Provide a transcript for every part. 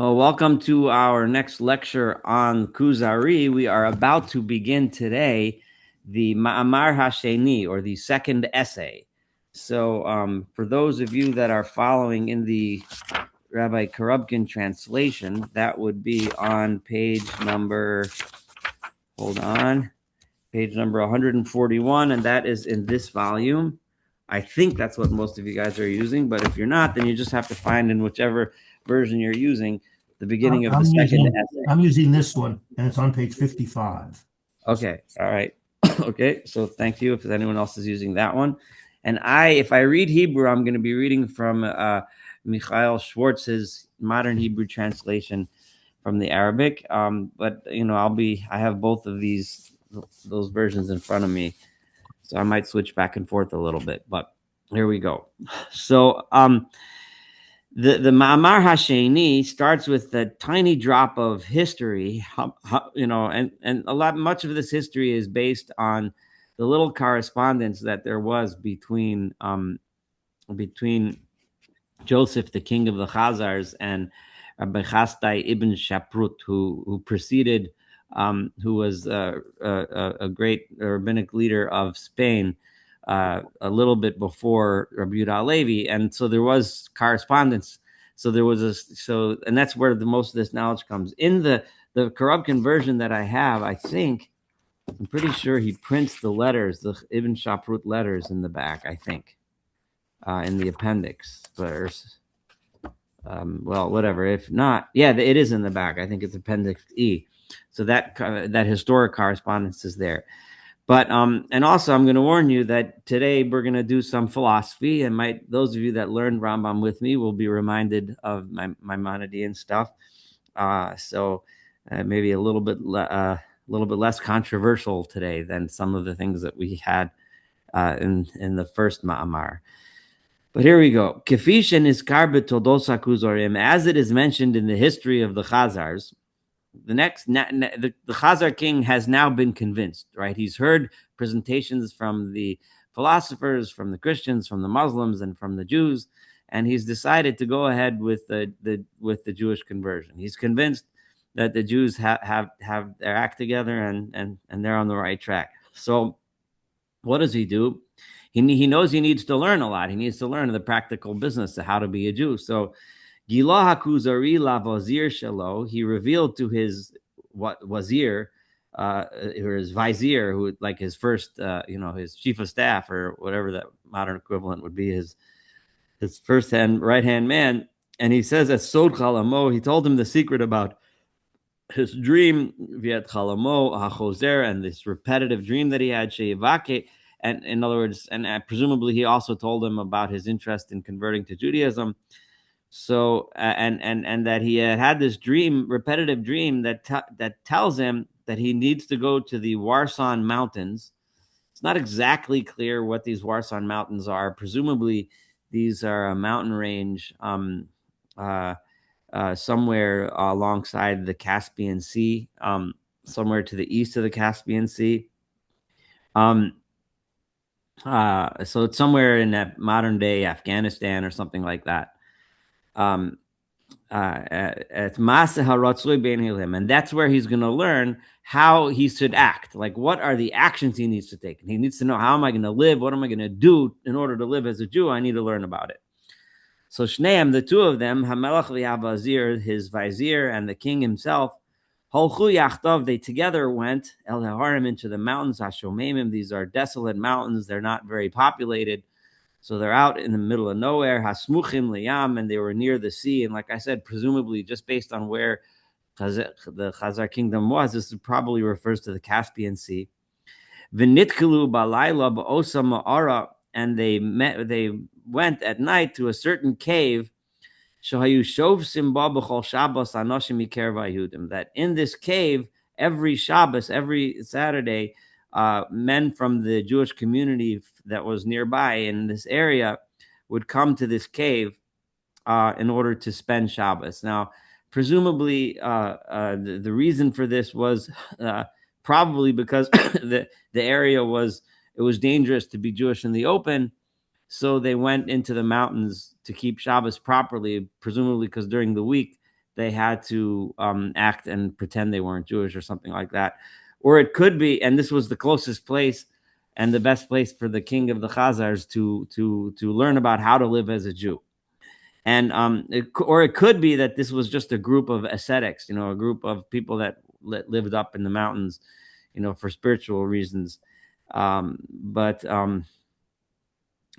Well, welcome to our next lecture on Kuzari. We are about to begin today the Ma'amar Hasheni, or the second essay. So, for those of you that are following in the Rabbi Karubkin translation, that would be on page number, hold on, page number 141, and that is in this volume. I think that's what most of you guys are using, but if you're not, then you just have to find in whichever version you're using the beginning of the second essay. I'm using this one, and it's on page 55. Okay, all right. Okay, so thank you if anyone else is using that one. And if I read Hebrew, I'm going to be reading from Michael Schwartz's modern Hebrew translation from the Arabic. But I have both of those versions in front of me, so I might switch back and forth a little bit. But here we go. So, the Ma'amar Hasheni starts with a tiny drop of history, and much of this history is based on the little correspondence that there was between Joseph, the king of the Khazars, and Rabbi Chastai ibn Shaprut, who preceded, who was a great rabbinic leader of Spain, a little bit before Rabbi Yehuda Halevi, and so there was correspondence. So there was and that's where the most of this knowledge comes. In the Karubkin version that I have, I'm pretty sure he prints the letters, the Ibn Shaprut letters in the back. I think in the appendix, well, whatever. If not, yeah, it is in the back. I think it's Appendix E. So that historic correspondence is there. But and also I'm going to warn you that today we're going to do some philosophy, and those of you that learned Rambam with me will be reminded of my Maimonidean stuff. So maybe a little bit less controversial today than some of the things that we had in the first Ma'amar. But here we go. Kefishen is karbet toldosa kuzorim, as it is mentioned in the history of the Khazars. The Khazar king has now been convinced, right? He's heard presentations from the philosophers, from the Christians, from the Muslims, and from the Jews, and he's decided to go ahead with the Jewish conversion. He's convinced that the Jews have their act together and they're on the right track. So what does he do? He knows he needs to learn a lot. He needs to learn the practical business of how to be a Jew. So Gilah Kuzari la Vazir Shalo, he revealed to his wazir, or his vizier, who like his first, his chief of staff, or whatever that modern equivalent would be, his first right hand man. And he says at Sod Chalamo, he told him the secret about his dream, Viet Chalamo HaChozer, and this repetitive dream that he had, Sheyivake. And in other words, and presumably he also told him about his interest in converting to Judaism. So and that he had this repetitive dream that tells him that he needs to go to the Warsan Mountains. It's not exactly clear what these Warsan Mountains are. Presumably, these are a mountain range somewhere alongside the Caspian Sea, somewhere to the east of the Caspian Sea. So it's somewhere in that modern day Afghanistan or something like that. And that's where he's going to learn how he should act. Like, what are the actions he needs to take? And he needs to know, how am I going to live? What am I going to do in order to live as a Jew? I need to learn about it. So Shneim, the two of them, Hamelach v'Havazir, his vizier, and the king himself, Holchu Yachtov, they together went El Harim, into the mountains, Hashomemim. These are desolate mountains. They're not very populated. So they're out in the middle of nowhere, Hasmuchim Liyam, and they were near the sea. And like I said, presumably just based on where the Khazar kingdom was, this probably refers to the Caspian Sea. V'nitkilu balayla ba'osa ma'ara, and they went at night to a certain cave, Shohayu Shov Simba b'chol Shabbos anoshim miker v'ayudim, that in this cave, every Shabbos, every Saturday, men from the Jewish community that was nearby in this area would come to this cave in order to spend Shabbos. Now, presumably, the reason for this was probably because the area was dangerous to be Jewish in the open, so they went into the mountains to keep Shabbos properly, presumably because during the week they had to act and pretend they weren't Jewish or something like that. Or it could be, and this was the closest place and the best place for the king of the Khazars to learn about how to live as a Jew. And or it could be that this was just a group of ascetics, a group of people that lived up in the mountains, for spiritual reasons. But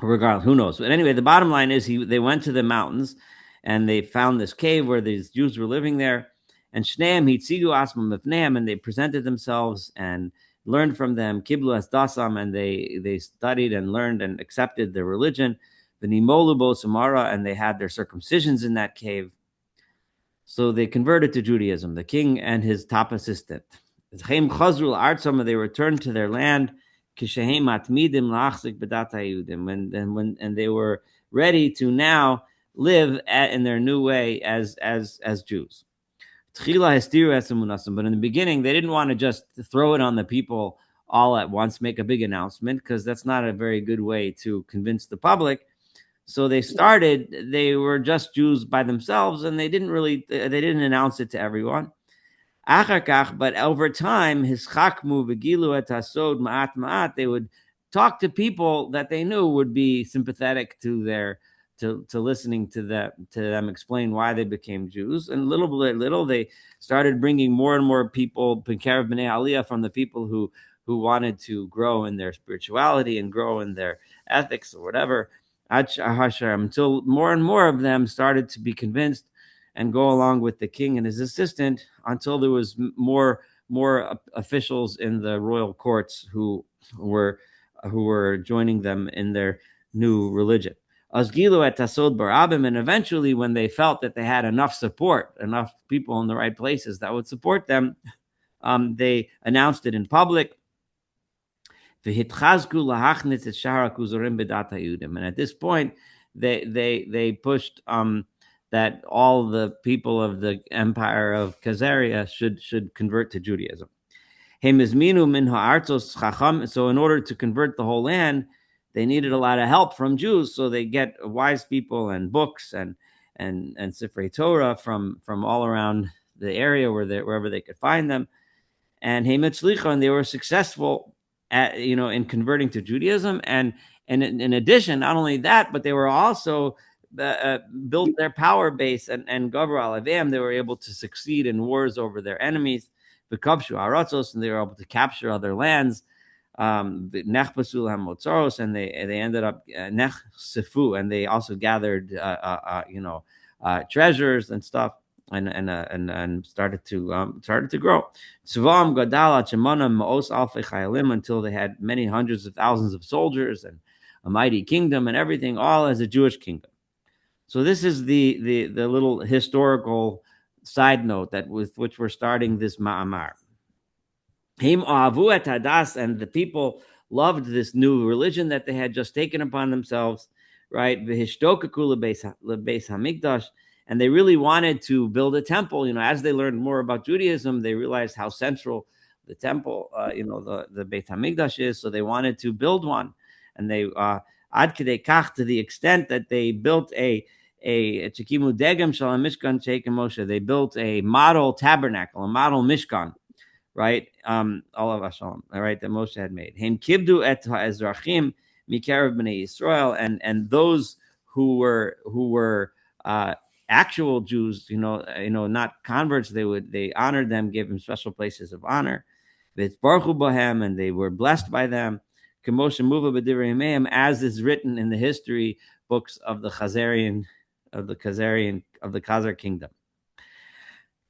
regardless, who knows? But anyway, the bottom line is they went to the mountains and they found this cave where these Jews were living there. And Shneim hitzigu asmam mifneim, and they presented themselves and learned from them. Kiblu as dasam, and they studied and learned and accepted their religion. V'nimolu bo samara, and they had their circumcisions in that cave. So they converted to Judaism, the king and his top assistant. They returned to their land and they were ready to now live in their new way as Jews. But in the beginning, they didn't want to just throw it on the people all at once, make a big announcement, because that's not a very good way to convince the public. So they were just Jews by themselves, and they didn't announce it to everyone. But over time, they would talk to people that they knew would be sympathetic to listening to them explain why they became Jews. And little by little, they started bringing more and more people, B'nei Aliyah, from the people who wanted to grow in their spirituality and grow in their ethics or whatever, until more and more of them started to be convinced and go along with the king and his assistant, until there was more officials in the royal courts who were joining them in their new religion. Asgilu et tasod barabim, and eventually, when they felt that they had enough support, enough people in the right places that would support them, they announced it in public. And at this point, they pushed that all the people of the empire of Khazaria should convert to Judaism. So in order to convert the whole land, they needed a lot of help from Jews. So they get wise people and books and Sifrei Torah from all around the area wherever they could find them. And they were successful in converting to Judaism. And in addition, not only that, but they were also built their power base and Gavra Alevim. They were able to succeed in wars over their enemies, and they were able to capture other lands. And they ended up and they also gathered treasures and stuff, and started to grow. Until they had many hundreds of thousands of soldiers and a mighty kingdom and everything, all as a Jewish kingdom. So this is the little historical side note with which we're starting this ma'amar. And the people loved this new religion that they had just taken upon themselves, right? And they really wanted to build a temple. As they learned more about Judaism, they realized how central the temple, the Beit HaMikdash is. So they wanted to build one, and they ad kedei kach, to the extent that they built a Chikimu Degem Shal Mishkan Sheikh Moshe. They built a model tabernacle, a model Mishkan, right? Olav Hashem, all right, that Moshe had made. Hem kibdu et ha'ezrachim mikarev bnei Yisrael, and those who were actual Jews, not converts, they honored them, gave them special places of honor. V'tzbarchu bohem, and they were blessed by them. K'moshe muva b'divrei Ymeim, as is written in the history books of the Khazar kingdom.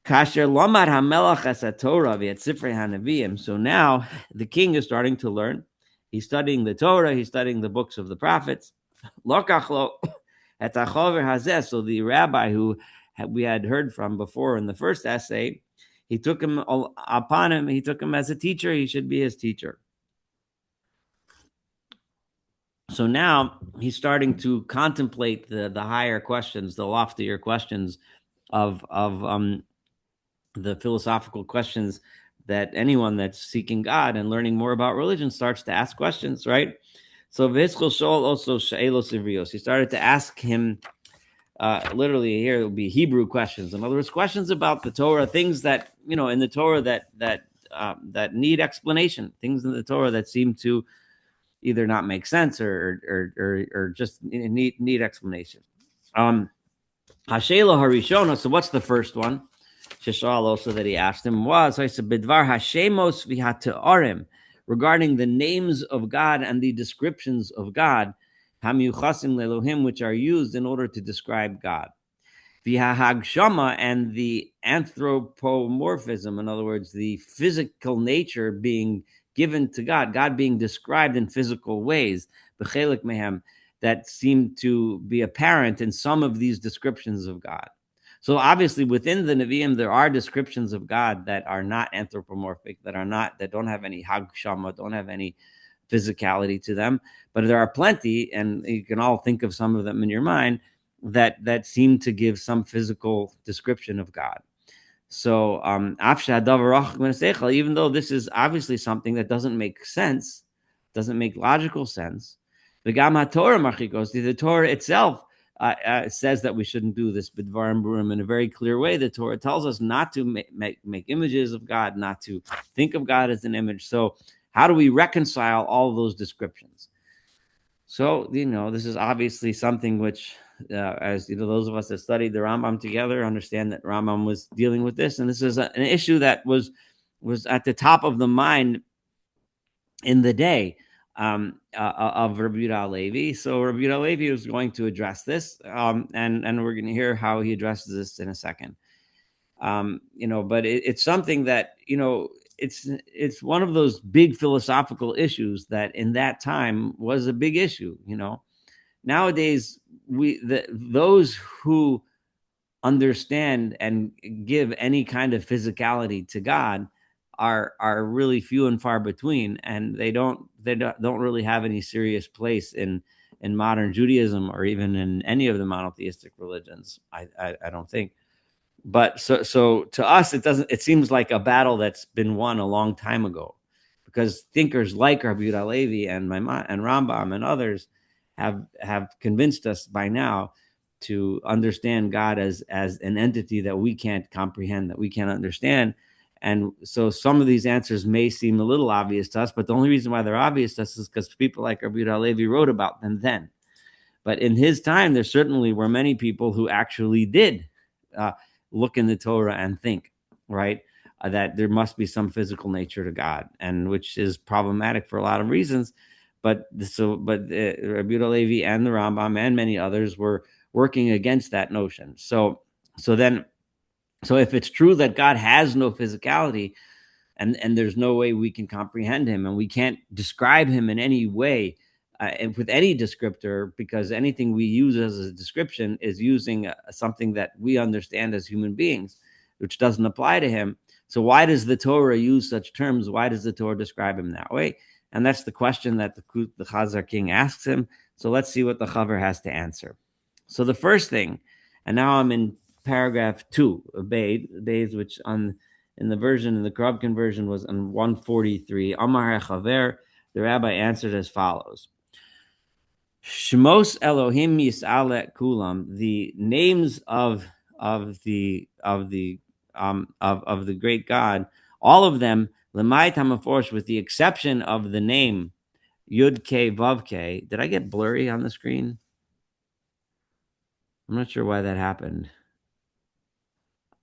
Kasher lomar hamelach es Torah v'et sifrei hanavim. So now the king is starting to learn. He's studying the Torah. He's studying the books of the prophets. Lokachlo et hachover hazeh. So the rabbi who we had heard from before in the first essay, he took him upon him. He took him as a teacher. He should be his teacher. So now he's starting to contemplate the higher questions, the loftier questions of the philosophical questions that anyone that's seeking God and learning more about religion starts to ask questions, right? So V'hitzchol Shol also She'elos Ivrios. He started to ask him literally here it would be Hebrew questions. In other words, questions about the Torah, things that in the Torah that need explanation, things in the Torah that seem to either not make sense or just need explanation. Hashela Harishona. So what's the first one? Shishal also that he asked him was, I said, Bidvar Hashemos v'Hata'arim, regarding the names of God and the descriptions of God, Hamyuchasim Lelohim, which are used in order to describe God. V'Hahagshama, and the anthropomorphism, in other words, the physical nature being given to God, God being described in physical ways, B'chelik mehem, that seem to be apparent in some of these descriptions of God. So obviously within the Nevi'im, there are descriptions of God that are not anthropomorphic, that don't have any hagshama, don't have any physicality to them. But there are plenty, and you can all think of some of them in your mind, that seem to give some physical description of God. So even though this is obviously something that doesn't make sense, doesn't make logical sense, the Torah itself says that we shouldn't do this b'dvarim burim in a very clear way. The Torah tells us not to make images of God, not to think of God as an image. So how do we reconcile all of those descriptions? So, this is obviously something which, as those of us that studied the Rambam together understand that Rambam was dealing with this. And this is an issue that was at the top of the mind in the day of Rabbi Yehuda Halevi. So Rabbi Yehuda Halevi was going to address this, and we're going to hear how he addresses this in a second. But it's something that it's one of those big philosophical issues that in that time was a big issue. Nowadays those who understand and give any kind of physicality to God are really few and far between, and they don't really have any serious place in modern Judaism or even in any of the monotheistic religions. I don't think. But so to us, it seems like a battle that's been won a long time ago, because thinkers like Rabbi Yehuda Halevi and Rambam and others have convinced us by now to understand God as an entity that we can't comprehend, that we can't understand. And so some of these answers may seem a little obvious to us, but the only reason why they're obvious to us is because people like Rabbi Yehuda Halevi wrote about them then. But in his time, there certainly were many people who actually did look in the Torah and think, right, that there must be some physical nature to God, and which is problematic for a lot of reasons. But Rabbi Yehuda Halevi and the Rambam and many others were working against that notion. So if it's true that God has no physicality, and there's no way we can comprehend him, and we can't describe him in any way, and with any descriptor, because anything we use as a description is using something that we understand as human beings, which doesn't apply to him. So why does the Torah use such terms? Why does the Torah describe him that way? And that's the question that the Khazar King asks him. So let's see what the Chaver has to answer. So the first thing, and now I'm in paragraph 2 of Beis, which in the Korobkin version was on 143. Amar HaChaver, the rabbi answered as follows. Shmos Elohim Yis'ale Kulam, the names of the great God, all of them, Lemay Tamaforsh, with the exception of the name Yud K Vav K. Did I get blurry on the screen? I'm not sure why that happened.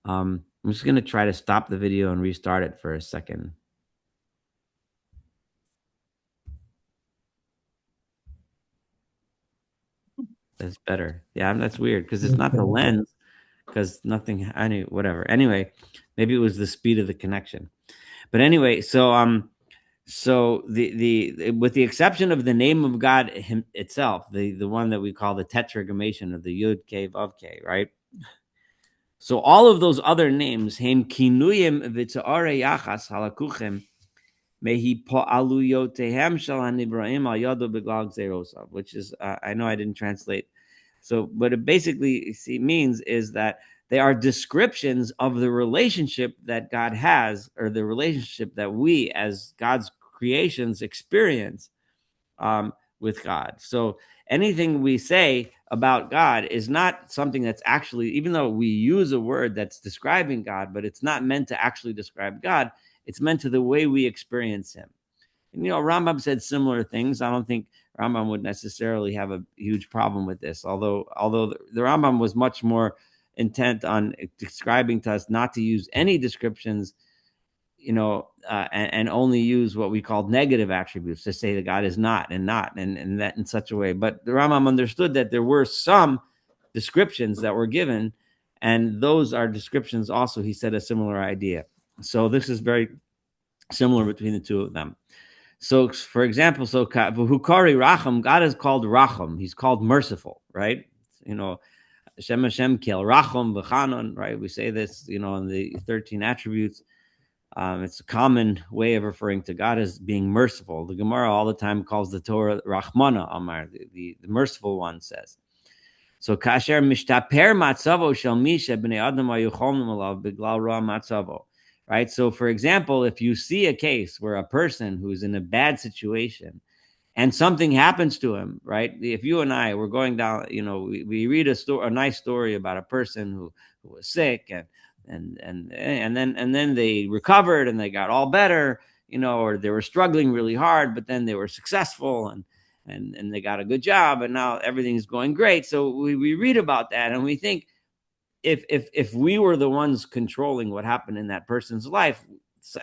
I'm just going to try to stop the video and restart it for a second. That's better. Yeah, that's weird because it's not the lens, because nothing. Whatever. Anyway, maybe it was the speed of the connection. But anyway, so the with the exception of the name of God itself, the one that we call the tetragrammaton of the Yud K Vav K, right? So all of those other names, Hem Kinuyim V'Tzare Yachas Halakuchem, Mehi Po'aluyotehem Shal HaNibraim Al Yado B'Glal Gzerosav, which is I know I didn't translate. So what it basically means is that they are descriptions of the relationship that God has, or the relationship that we as God's creations experience with God. So anything we say about God is not something that's actually, even though we use a word that's describing God, but it's not meant to actually describe God. It's meant to the way we experience him. And, Rambam said similar things. I don't think Rambam would necessarily have a huge problem with this, although the Rambam was much more intent on describing to us not to use any descriptions, and only use what we call negative attributes to say that God is not and that in such a way. But the Rambam understood that there were some descriptions that were given, and those are descriptions also. He said a similar idea. So this is very similar between the two of them. So, for example, Hukari Racham, God is called Racham. He's called merciful, right? Hashem Kel Racham V'chanon, right? We say this, in the 13 attributes. It's a common way of referring to God as being merciful. The Gemara all the time calls the Torah Rachmana Amar, the merciful one says. So kasher mishtaper matzavo shel misha b'nei adam hayucholnim alav b'glal ra matzavo. Right. So, for example, if you see a case where a person who's in a bad situation and something happens to him, right? If you and I were going down, we read a nice story about a person who was sick and then they recovered and they got all better, or they were struggling really hard, but then they were successful and they got a good job and now everything's going great. So we read about that and we think, if we were the ones controlling what happened in that person's life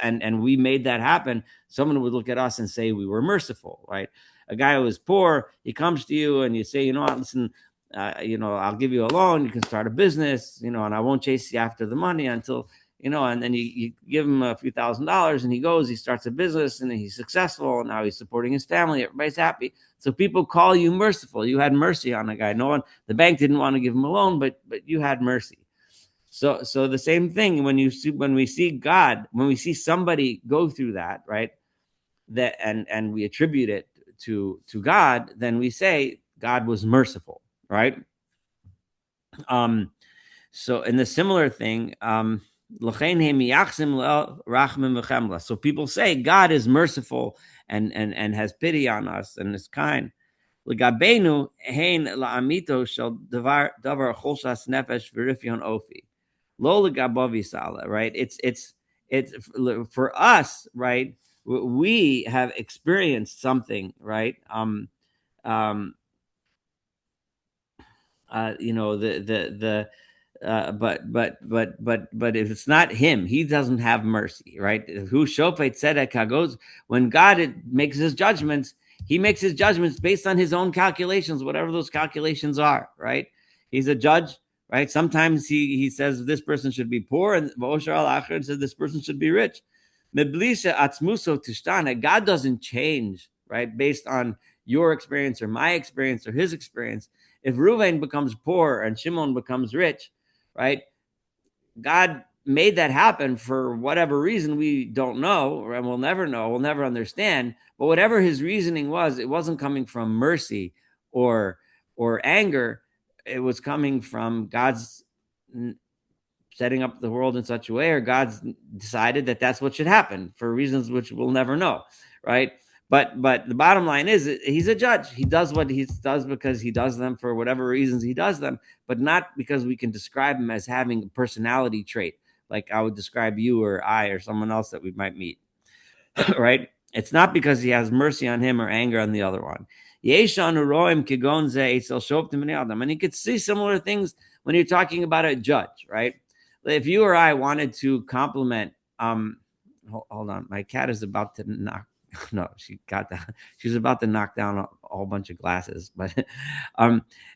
and we made that happen, someone would look at us and say we were merciful, right? A guy who is poor, he comes to you and you say, listen, I'll give you a loan, you can start a business, and I won't chase you after the money until, and then you give him a few $1,000s and he starts a business and he's successful and now he's supporting his family, everybody's happy. So people call you merciful. You had mercy on a guy. The bank didn't want to give him a loan, but you had mercy. So the same thing when we see God, when we see somebody go through that, right? That and we attribute it to God, then we say God was merciful, right? So in the similar thing, so people say God is merciful and has pity on us and is kind. Right? It's for us, right? We have experienced something, right? But if it's not him, he doesn't have mercy, right? Who shofet tzedek goes when God makes his judgments, he makes his judgments based on his own calculations, whatever those calculations are, right? He's a judge, right? Sometimes he says this person should be poor, and V'oshar al-Acher says this person should be rich. God doesn't change, right? Based on your experience or my experience or his experience. If Reuven becomes poor and Shimon becomes rich, right? God made that happen for whatever reason we don't know, and we'll never know, we'll never understand. But whatever his reasoning was, it wasn't coming from mercy or anger. It was coming from God's setting up the world in such a way, or God's decided that that's what should happen for reasons which we'll never know, right? But the bottom line is he's a judge. He does what he does because he does them for whatever reasons he does them, but not because we can describe him as having a personality trait like I would describe you or I or someone else that we might meet, right? It's not because he has mercy on him or anger on the other one. And you could see similar things when you're talking about a judge, right? If you or I wanted to compliment, hold on, my cat is about to knock. No, she's about to knock down a whole bunch of glasses. But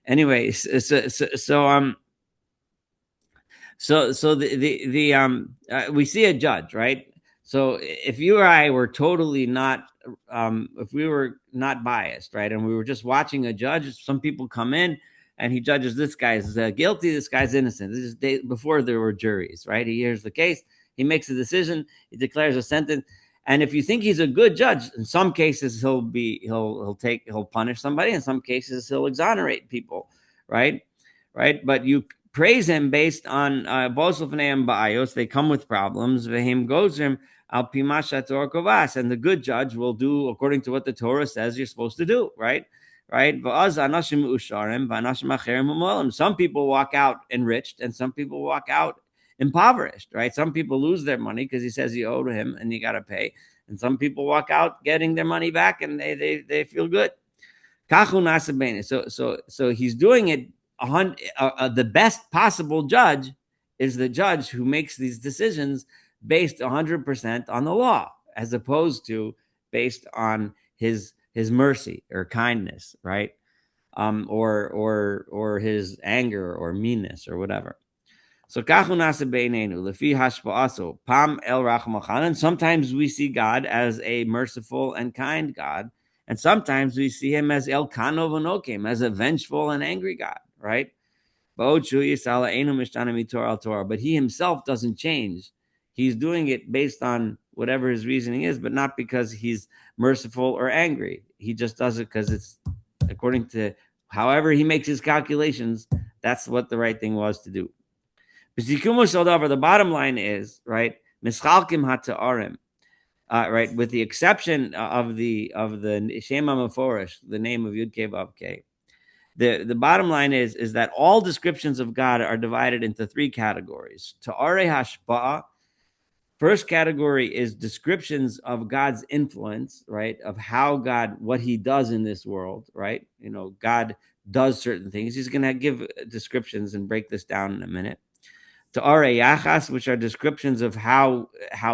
anyway, we see a judge, right? So if you or I were totally not, if we were not biased, right, and we were just watching a judge, some people come in and he judges this guy's guilty, this guy's innocent. This is before there were juries, right? He hears the case, he makes a decision, he declares a sentence. And if you think he's a good judge, in some cases he'll punish somebody. In some cases he'll exonerate people, right? But you praise him based on they come with problems. And the good judge will do according to what the Torah says you're supposed to do, right? right? Some people walk out enriched, and some people walk out impoverished, right? Some people lose their money because he says you owe to him and you got to pay, and some people walk out getting their money back and they feel good. So he's doing it. The best possible judge is the judge who makes these decisions based 100% on the law, as opposed to based on his mercy or kindness, right? Or his anger or meanness or whatever. So pam el and sometimes we see God as a merciful and kind God, and sometimes we see him as el kano v'nokem, as a vengeful and angry God, right? But he himself doesn't change. He's doing it based on whatever his reasoning is, but not because he's merciful or angry. He just does it because it's according to however he makes his calculations. That's what the right thing was to do. The bottom line is, right, mischalkim hata'arim, right, with the exception of the Shema Meforish, the name of Yud Kei Vav Kei. The bottom line is that all descriptions of God are divided into three categories. Ta'are hashpa'ah, first category is descriptions of God's influence, right, of how God, what he does in this world, right? God does certain things. He's going to give descriptions and break this down in a minute. Ta'are yachas, which are descriptions of how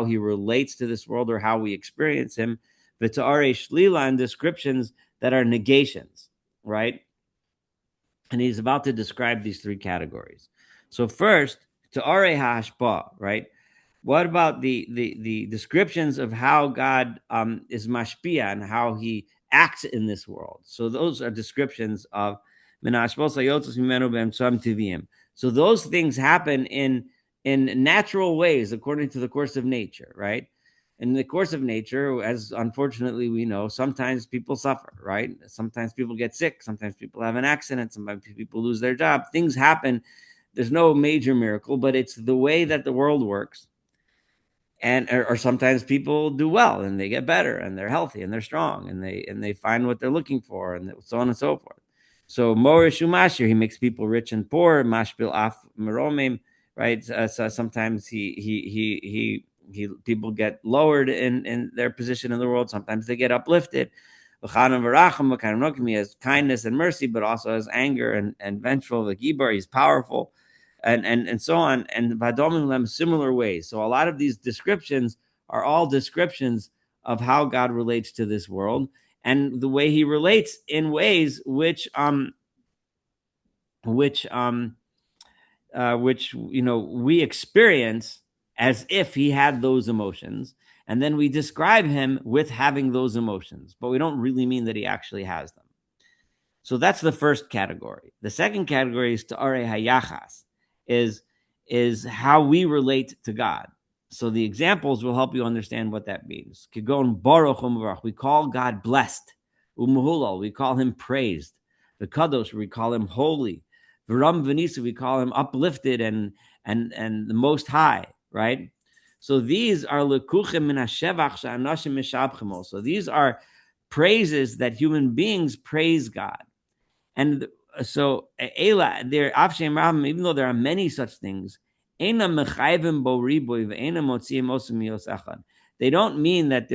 he relates to this world or how we experience him. The ta'are shlila, and descriptions that are negations, right? And he's about to describe these three categories. So first, ta'are hashpa, right? What about the descriptions of how God is mashpia and how he acts in this world? So those are descriptions of so those things happen in natural ways according to the course of nature, right? In the course of nature, as unfortunately we know, sometimes people suffer, right? Sometimes people get sick, sometimes people have an accident, sometimes people lose their job. Things happen. There's no major miracle, but it's the way that the world works. And or sometimes people do well and they get better and they're healthy and they're strong and they find what they're looking for, and so on and so forth. So Morish Umashir, he makes people rich and poor. Mashbil af meromim, right? So sometimes he people get lowered in their position in the world. Sometimes they get uplifted. He has kindness and mercy, but also has anger and vengeful. The Gibar, he's powerful, and so on. And Vadomim similar ways. So a lot of these descriptions are all descriptions of how God relates to this world, and the way he relates in ways which we experience as if he had those emotions, and then we describe him with having those emotions, but we don't really mean that he actually has them. So that's the first category. The second category is ta'are hayachas, is how we relate to God. So the examples will help you understand what that means. Kigon baruch u'mvarach, we call God blessed. Umuhulal, we call him praised. The kadosh, we call him holy. V'ram v'nisa, we call him uplifted and the most high, right? So these are lekuchim min hashevach she'anashim mishabchim. So these are praises that human beings praise God. And so Ela, there even though there are many such things, they don't mean that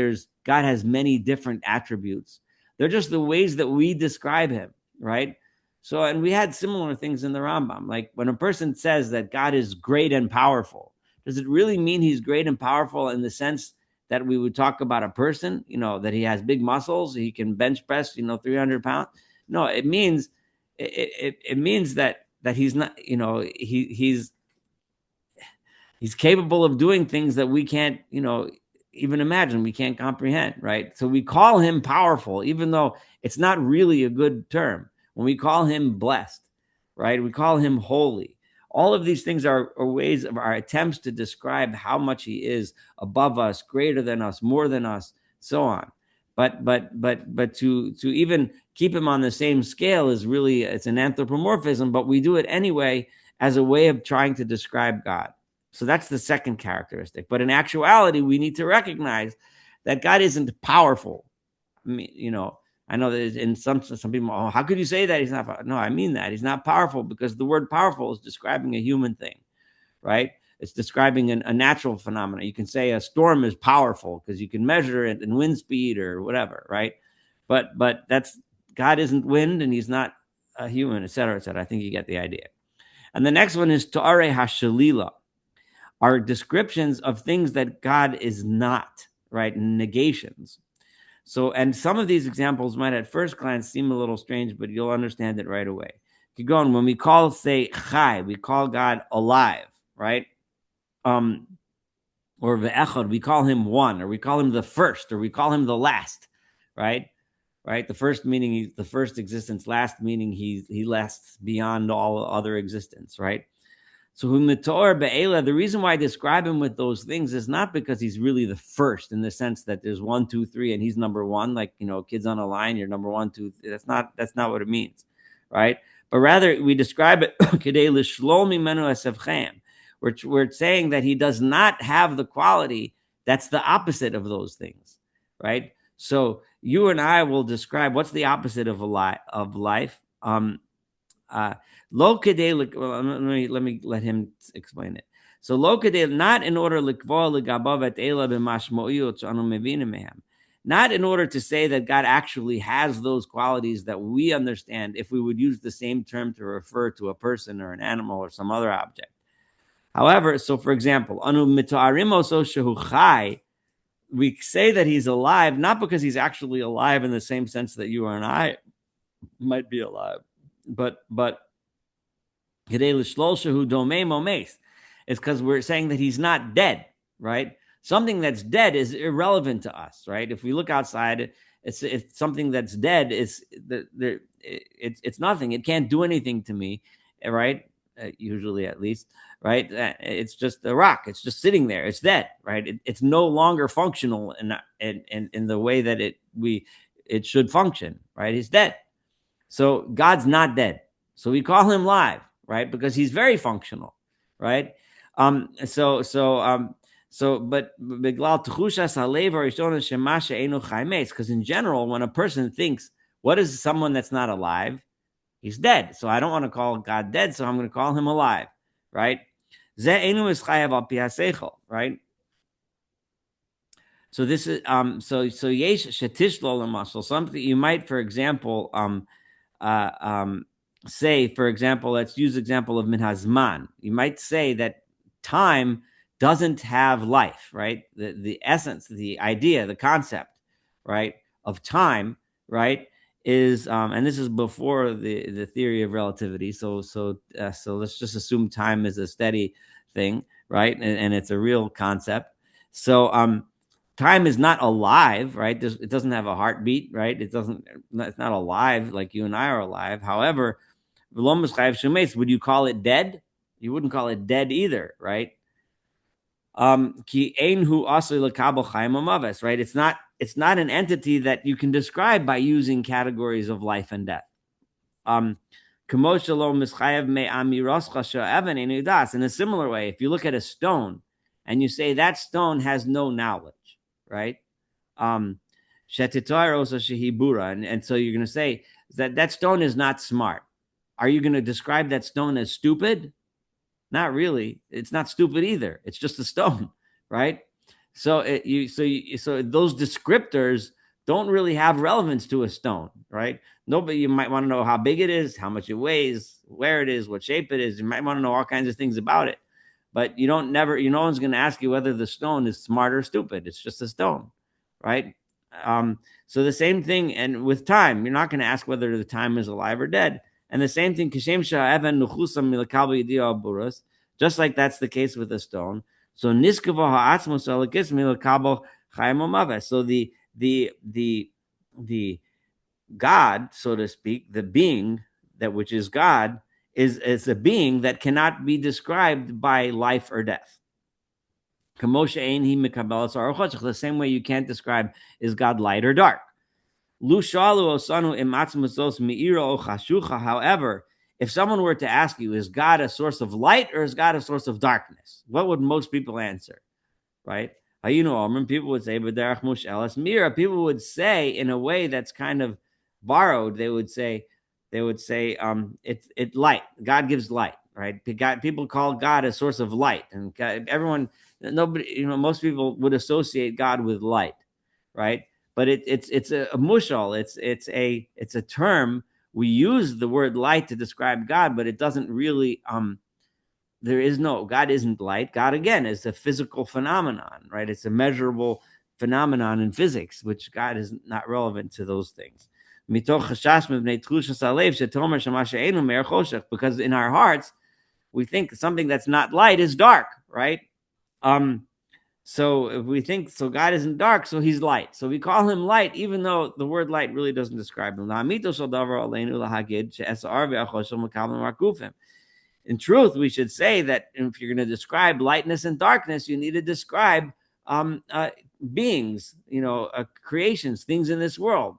God has many different attributes. They're just the ways that we describe him, right? So, and we had similar things in the Rambam. Like when a person says that God is great and powerful, does it really mean he's great and powerful in the sense that we would talk about a person, that he has big muscles, he can bench press, 300 pounds? No, it means it means that he's not, he's capable of doing things that we can't, even imagine, we can't comprehend, right? So we call him powerful, even though it's not really a good term. When we call him blessed, right? We call him holy. All of these things are ways of our attempts to describe how much he is above us, greater than us, more than us, so on. But to even keep him on the same scale is really, it's an anthropomorphism, but we do it anyway as a way of trying to describe God. So that's the second characteristic. But in actuality, we need to recognize that God isn't powerful. I I know that in some people, oh, how could you say that he's not powerful? No, I mean that he's not powerful because the word powerful is describing a human thing, right? It's describing a natural phenomenon. You can say a storm is powerful because you can measure it in wind speed or whatever, right? But that's God isn't wind and he's not a human, et cetera, et cetera. I think you get the idea. And the next one is Ta'are Hashalila, are descriptions of things that God is not, right? Negations. So, and some of these examples might at first glance seem a little strange, but you'll understand it right away. Keep going. When we call, say, Chai, we call God alive, right? Or Ve'echad, we call him one, or we call him the first, or we call him the last, right? Right? The first meaning he's the first existence, last meaning he lasts beyond all other existence, right? So the reason why I describe him with those things is not because he's really the first in the sense that there's 1, 2, 3, and he's number one, like kids on a line, you're number 1, 2, 3. That's not what it means, right? But rather we describe it we're saying that he does not have the quality that's the opposite of those things, right? So you and I will describe what's the opposite of life. Lo kedei, well, let me let him explain it. So lo kedei, not in order not in order to say that God actually has those qualities that we understand if we would use the same term to refer to a person or an animal or some other object. However, so for example, anu mitaarimo so shehu chai, we say that he's alive not because he's actually alive in the same sense that you and I might be alive, but it's because we're saying that he's not dead, right? Something that's dead is irrelevant to us, right? If we look outside, it's something that's dead. It's nothing. It can't do anything to me, right? Usually, at least, right? It's just a rock. It's just sitting there. It's dead, right? It's no longer functional in the way that it should function, right? It's dead. So God's not dead. So we call him live, right? Because he's very functional, right? But because in general, when a person thinks, what is someone that's not alive? He's dead. So I don't want to call God dead, so I'm going to call him alive, right? Right? So this is so yesh shetishlo muscle. Something you might, for example, say, for example, let's use example of minhazman. You might say that time doesn't have life, right? The essence, the idea, the concept, right, of time, right, is and this is before the theory of relativity. So let's just assume time is a steady thing, right, and it's a real concept. So time is not alive, right? It doesn't have a heartbeat, right? It's not alive like you and I are alive. However, would you call it dead? You wouldn't call it dead either, right? Right? It's not an entity that you can describe by using categories of life and death. In a similar way, if you look at a stone and you say that stone has no knowledge, right? And so you're going to say that stone is not smart. Are you going to describe that stone as stupid? Not really. It's not stupid either. It's just a stone, right? So those descriptors don't really have relevance to a stone, right? Nobody, you might want to know how big it is, how much it weighs, where it is, what shape it is. You might want to know all kinds of things about it, but no one's going to ask you whether the stone is smart or stupid. It's just a stone, right? So the same thing, and with time, you're not going to ask whether the time is alive or dead. And the same thing, just like that's the case with a stone. So so the God, so to speak, the being that which is God is a being that cannot be described by life or death. The same way you can't describe is God light or dark. However, if someone were to ask you, is God a source of light or is God a source of darkness? What would most people answer? Right? People would say, people would say in a way that's kind of borrowed, they would say, it's light. God gives light, right? People call God a source of light, and nobody, most people would associate God with light, right? But it's a mushal. It's a term. We use the word light to describe God, but it doesn't really God isn't light. God, again, is a physical phenomenon, right? It's a measurable phenomenon in physics, which God is not relevant to those things. Because in our hearts, we think something that's not light is dark, right? So if we think so, God isn't dark, so he's light. So we call him light, even though the word light really doesn't describe him. In truth, we should say that if you're going to describe lightness and darkness, you need to describe beings, creations, things in this world.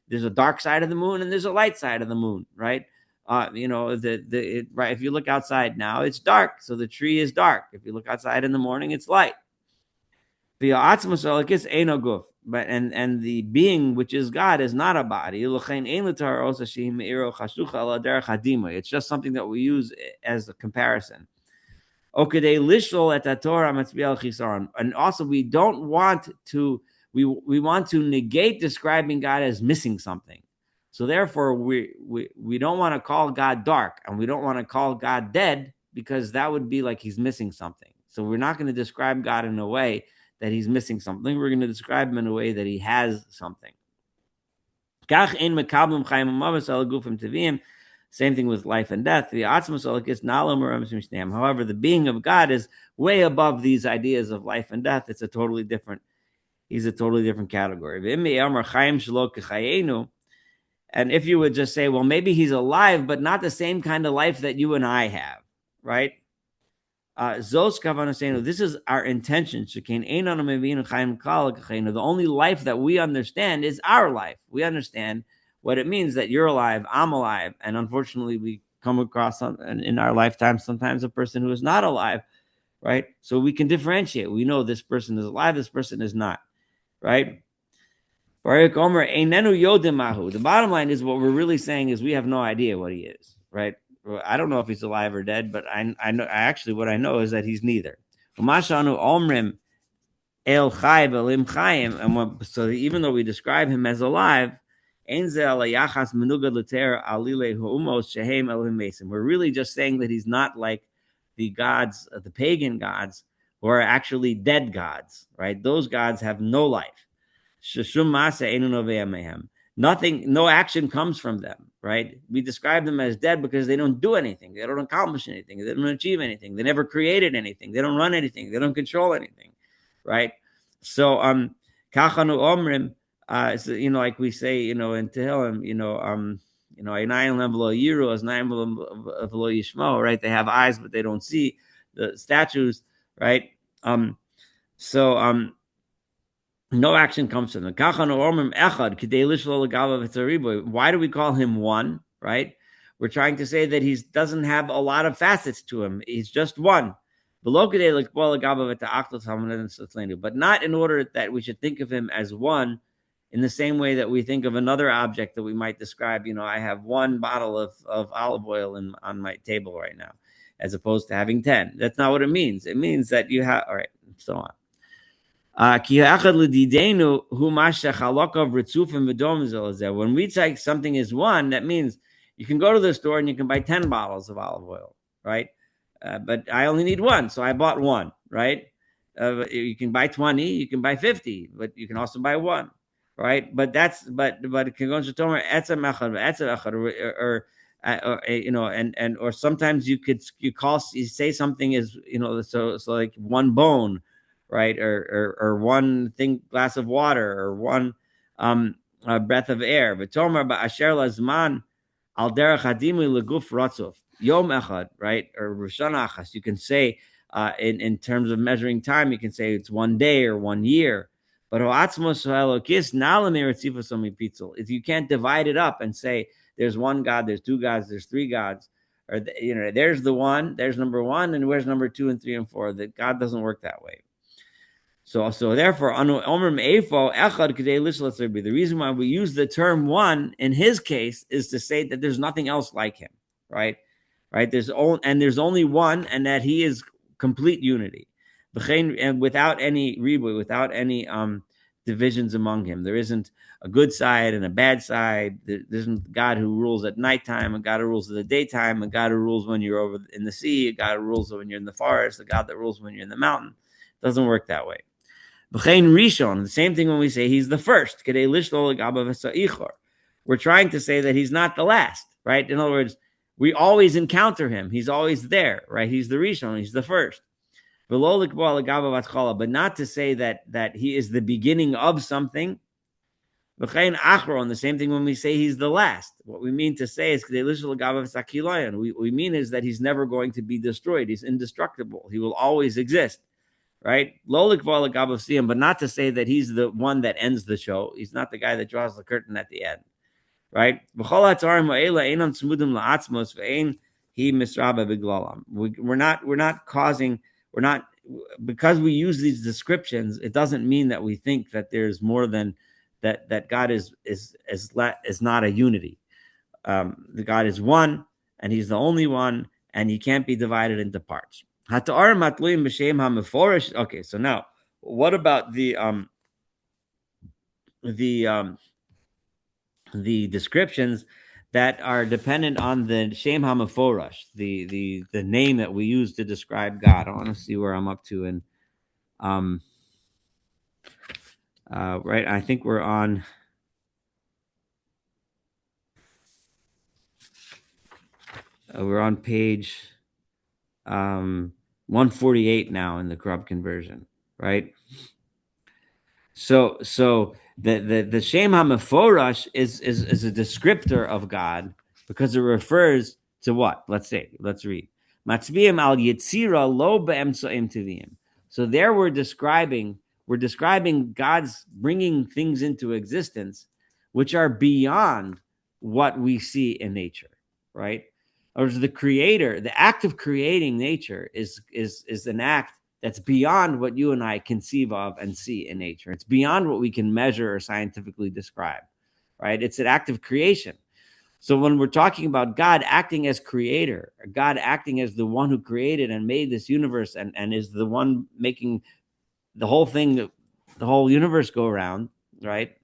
There's a dark side of the moon and there's a light side of the moon, right? Right. If you look outside now, it's dark, so the tree is dark. If you look outside in the morning, it's light. But the being which is God is not a body. It's just something that we use as a comparison. And also we don't want to we want to negate describing God as missing something. So therefore we don't want to call God dark, and we don't want to call God dead, because that would be like he's missing something. So we're not going to describe God in a way that he's missing something. We're going to describe him in a way that he has something. Same thing with life and death. However, the being of God is way above these ideas of life and death. He's a totally different category. And if you would just say, well, maybe he's alive, but not the same kind of life that you and I have, right? This is our intention. The only life that we understand is our life. We understand what it means that you're alive, I'm alive. And unfortunately, we come across in our lifetime sometimes a person who is not alive, right? So we can differentiate. We know this person is alive, this person is not, right? The bottom line is, what we're really saying is we have no idea what he is, right? I don't know if he's alive or dead, but I know actually what I know is that he's neither. So even though we describe him as alive, we're really just saying that he's not like the gods, the pagan gods, who are actually dead gods, right? Those gods have no life. Nothing, no action comes from them, right? We describe them as dead because they don't do anything. They don't accomplish anything. They don't achieve anything. They never created anything. They don't run anything. They don't control anything, right? So, kachanu omrim, like we say, in Tehillim, right? They have eyes, but they don't see, the statues, right? No action comes from them. Why do we call him one, right? We're trying to say that he doesn't have a lot of facets to him. He's just one. But not in order that we should think of him as one in the same way that we think of another object that we might describe. I have one bottle of olive oil on my table right now, as opposed to having 10. That's not what it means. It means that you have, all right, so on. When we take something as one, that means you can go to the store and you can buy 10 bottles of olive oil, right? But I only need one, so I bought one, right? You can buy 20, you can buy 50, but you can also buy one, right? But it can go into Tomer or sometimes you say something is, so like one bone, right? Or one glass of water, or one breath of air. But Tomer ba'asher lazman al derech hadimu leguf ratzuf yom echad, right? Or rishon achas. You can say in terms of measuring time, you can say it's one day or 1 year. But if you can't divide it up and say there's one God, there's two gods, there's three gods, or there's the one, there's number one, and where's number 2 and 3 and 4? That God doesn't work that way. So therefore, the reason why we use the term one in his case is to say that there's nothing else like him, right? Right? There's only one, and that he is complete unity, and without any riboy, without any divisions among him. There isn't a good side and a bad side. There isn't God who rules at nighttime, a God who rules in the daytime, a God who rules when you're over in the sea, a God who rules when you're in the forest, a God that rules when you're in the mountain. It doesn't work that way. Rishon, the same thing when we say he's the first. We're trying to say that he's not the last, right? In other words, we always encounter him. He's always there, right? He's the Rishon, he's the first. But not to say that he is the beginning of something. And the same thing when we say he's the last. What we mean to say is we mean is that he's never going to be destroyed. He's indestructible. He will always exist. Right? But not to say that he's the one that ends the show. He's not the guy that draws the curtain at the end. Right? We're not, because we use these descriptions, it doesn't mean that we think that there's more than that God is not a unity. The God is one, and he's the only one, and he can't be divided into parts. Okay, so now what about the descriptions that are dependent on the Shem HaMeforash, the name that we use to describe God? I want to see where I'm up to, and right, I think we're on page 148 now in the corrupt conversion, right? So the Shem HaMeforash is a descriptor of God because it refers to what? Let's read. Matzbiim al Yitzira lo be'emtsoim tivim. So there we're describing God's bringing things into existence which are beyond what we see in nature, right? Or the creator, the act of creating nature is an act that's beyond what you and I conceive of and see in nature. It's beyond what we can measure or scientifically describe, right? It's an act of creation. So when we're talking about God acting as creator, God acting as the one who created and made this universe and is the one making the whole thing, the whole universe go around, right?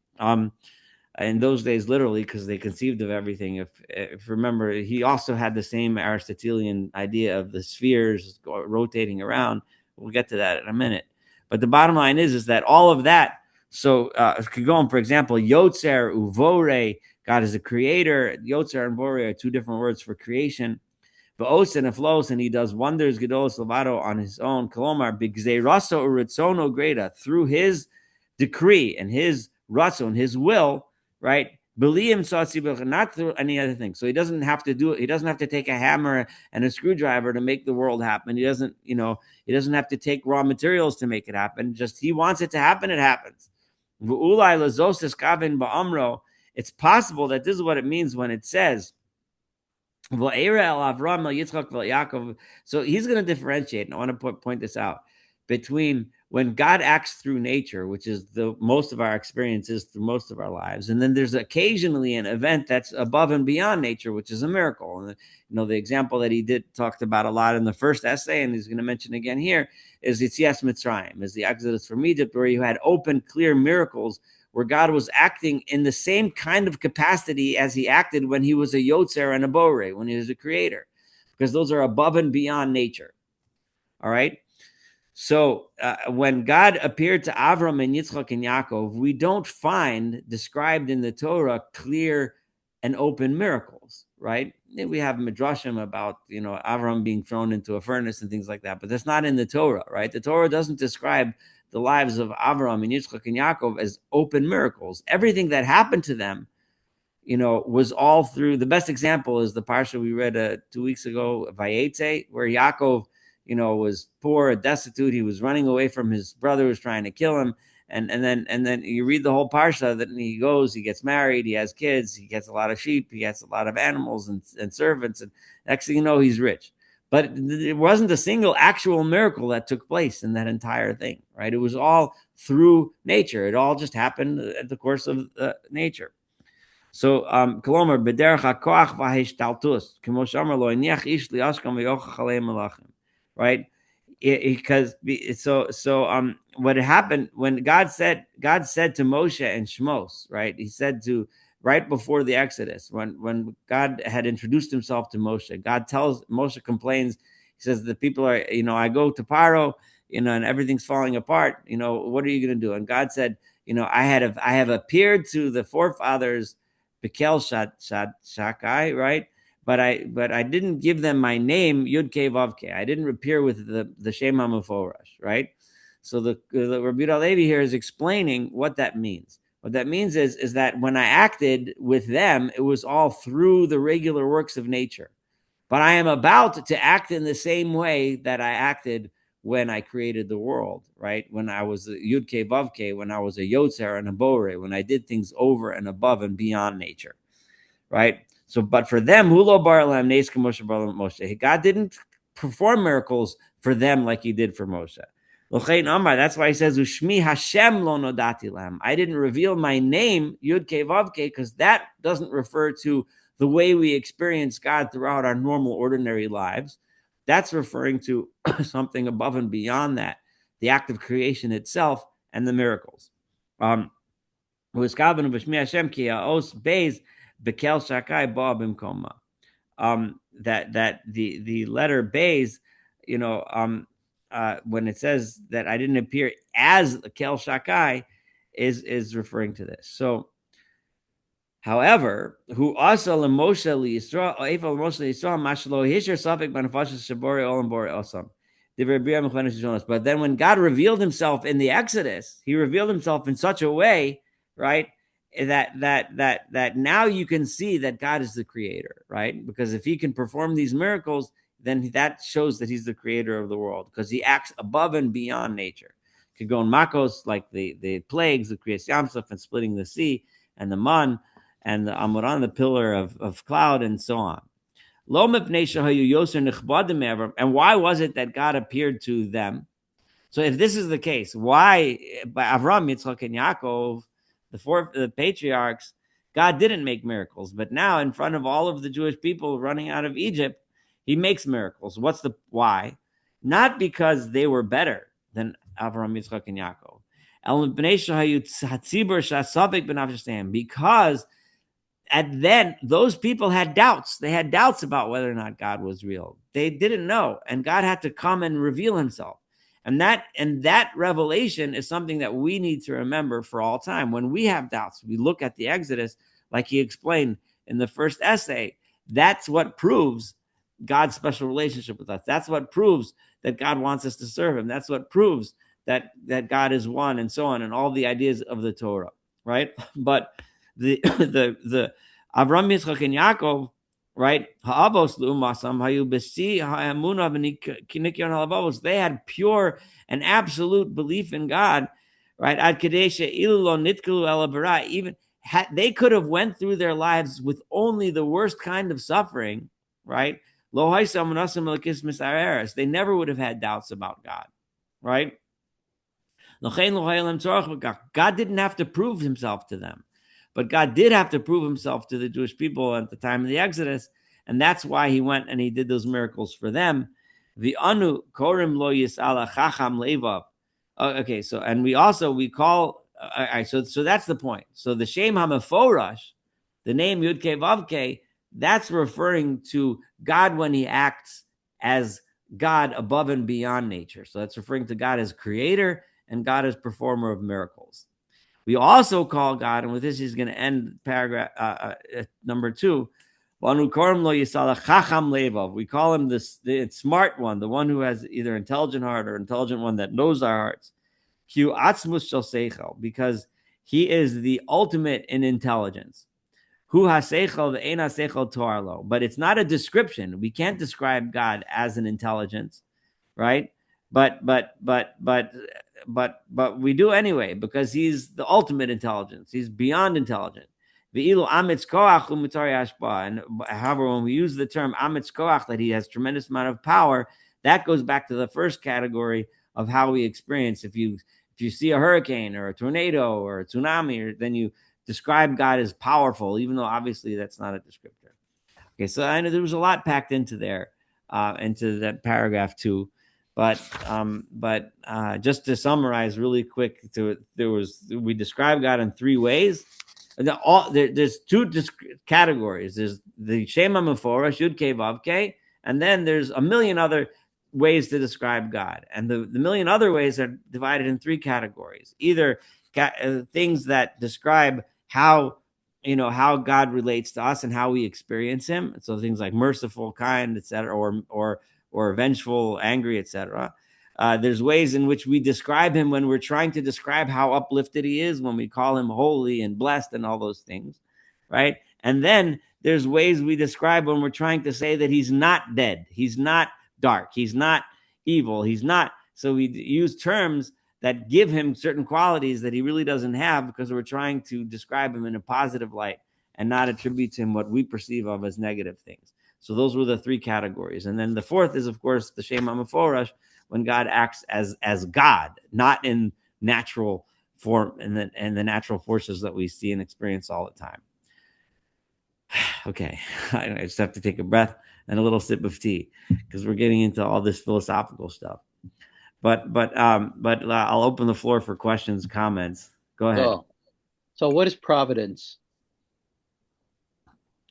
In those days, literally, because they conceived of everything. If remember, he also had the same Aristotelian idea of the spheres rotating around. We'll get to that in a minute. But the bottom line is that all of that. So if you go on, for example, Yotzer, Uvore, God is a creator. Yotzer and Vore are two different words for creation. But Osen and Flos, and he does wonders, Gedolos Lovato on his own. Kolomar, Bigzeiraso Uritzono Greta, through his decree and his ratzon, his will, right? Not through any other thing. So he doesn't have to do it. He doesn't have to take a hammer and a screwdriver to make the world happen. He doesn't have to take raw materials to make it happen. Just he wants it to happen, it happens. It's possible that this is what it means when it says, so he's going to differentiate, and I want to point this out, between when God acts through nature, which is the most of our experiences through most of our lives, and then there's occasionally an event that's above and beyond nature, which is a miracle. And the example that he talked about a lot in the first essay, and he's going to mention again here, is Yetzias Mitzrayim, is the Exodus from Egypt, where you had open, clear miracles where God was acting in the same kind of capacity as he acted when he was a Yotzer and a Borei, when he was a creator, because those are above and beyond nature. All right? So when God appeared to Avram and Yitzchak and Yaakov, we don't find described in the Torah clear and open miracles, right? We have midrashim about, Avram being thrown into a furnace and things like that, but that's not in the Torah, right? The Torah doesn't describe the lives of Avram and Yitzchak and Yaakov as open miracles. Everything that happened to them, was all through. The best example is the parsha we read 2 weeks ago, Vayetze, where Yaakov, was poor, destitute. He was running away from his brother who was trying to kill him. And then you read the whole parsha, that he goes, he gets married, he has kids, he gets a lot of sheep, he gets a lot of animals and servants, and next thing you know, he's rich. But it wasn't a single actual miracle that took place in that entire thing, right? It was all through nature. It all just happened at the course of nature. So, Kolomar, b'derech hakoach v'hishtaltus, k'mo shomer lo iniach ish liashkam v'yochach aleim malachim, right? Because what happened when God said to Moshe and Shmos, right? He said to right before the Exodus, when God had introduced himself to Moshe, God tells Moshe complains. He says the people are, I go to Paro, and everything's falling apart. What are you going to do? And God said, I have appeared to the forefathers, Bekel Shakai, right? But I didn't give them my name, Yud Ke Vav Ke. I didn't appear with the Shem HaMeforash, right? So the Rabbi Levi here is explaining what that means. What that means is that when I acted with them, it was all through the regular works of nature. But I am about to act in the same way that I acted when I created the world, right? When I was a Yud Ke Vav Ke, when I was a Yotzer and a Borei, when I did things over and above and beyond nature, right? So, but for them, Hulo Bar Lam Nes Moshe Bar Moshe, God didn't perform miracles for them like He did for Moshe. That's why He says, "Ushmi Hashem lo nodati lam." I didn't reveal my name Yud Ke Vav Ke because that doesn't refer to the way we experience God throughout our normal, ordinary lives. That's referring to something above and beyond that, the act of creation itself and the miracles. Bekel Shakai Ba Bimkoma. That the letter Bays, when it says that I didn't appear as Kel Shakai, is referring to this. So, however, who also Moshe Yisrael, Eifel Moshe Yisrael, Mashlo Hisher Safik Banafashis Shabori Olam Bori Osam. But then when God revealed Himself in the Exodus, He revealed Himself in such a way, right? That now you can see that God is the creator, right? Because if He can perform these miracles, then that shows that He's the creator of the world, because He acts above and beyond nature. Kagon Makos, like the plagues, the Kriyas Yamsuf and splitting the sea, and the man, and the Amuran, the pillar of cloud, and so on. And why was it that God appeared to them? So if this is the case, why by Avram, Yitzchak, and Yaakov, the patriarchs, God didn't make miracles, but now in front of all of the Jewish people running out of Egypt, He makes miracles. What's the why? Not because they were better than Avram, Yitzchak, and Yaakov. Because then those people had doubts. They had doubts about whether or not God was real. They didn't know, and God had to come and reveal Himself. And that revelation is something that we need to remember for all time. When we have doubts, we look at the Exodus, like he explained in the first essay. That's what proves God's special relationship with us. That's what proves that God wants us to serve Him. That's what proves that God is one, and so on, and all the ideas of the Torah, right? But the Avram, Yitzchak, and Yaakov, right? They had pure and absolute belief in God, right? Even they could have went through their lives with only the worst kind of suffering, right? They never would have had doubts about God, right? God didn't have to prove Himself to them. But God did have to prove Himself to the Jewish people at the time of the Exodus, and that's why He went and He did those miracles for them. The anu korim lo yisala chacham levav. Okay, so and we call. So that's the point. So the Shem HaMeforash, the name Yud Ke Vav Ke, that's referring to God when He acts as God above and beyond nature. So that's referring to God as creator and God as performer of miracles. We also call God, and with this he's going to end paragraph number 2. We call Him the smart one, the one who has either intelligent heart or intelligent one that knows our hearts. Because He is the ultimate in intelligence. But it's not a description. We can't describe God as an intelligence, right? But we do anyway, because He's the ultimate intelligence. He's beyond intelligent. Ve'ilu amitz koach u'mitari hashpah. And however, when we use the term amitz koach, that he has tremendous amount of power, that goes back to the first category of how we experience. If you see a hurricane or a tornado or a tsunami, then you describe God as powerful, even though obviously that's not a descriptor. Okay, so I know there was a lot packed into there, into that paragraph too. But just to summarize really quick, we describe God in three ways. There's two categories. There's the Shema Mephora, Yud Ke Vav Ke, and then there's a million other ways to describe God. And the million other ways are divided in three categories. Either things that describe how God relates to us and how we experience him. So things like merciful, kind, etc., or vengeful, angry, etc. There's ways in which we describe him when we're trying to describe how uplifted he is, when we call him holy and blessed and all those things, right? And then there's ways we describe when we're trying to say that he's not dead, he's not dark, he's not evil, he's not. So we use terms that give him certain qualities that he really doesn't have, because we're trying to describe him in a positive light and not attribute to him what we perceive of as negative things. So those were the three categories. And then the fourth is, of course, the Shema Meforash, when God acts as God, not in natural form and the natural forces that we see and experience all the time. Okay, I just have to take a breath and a little sip of tea, because we're getting into all this philosophical stuff. But I'll open the floor for questions, comments. Go ahead. So what is providence?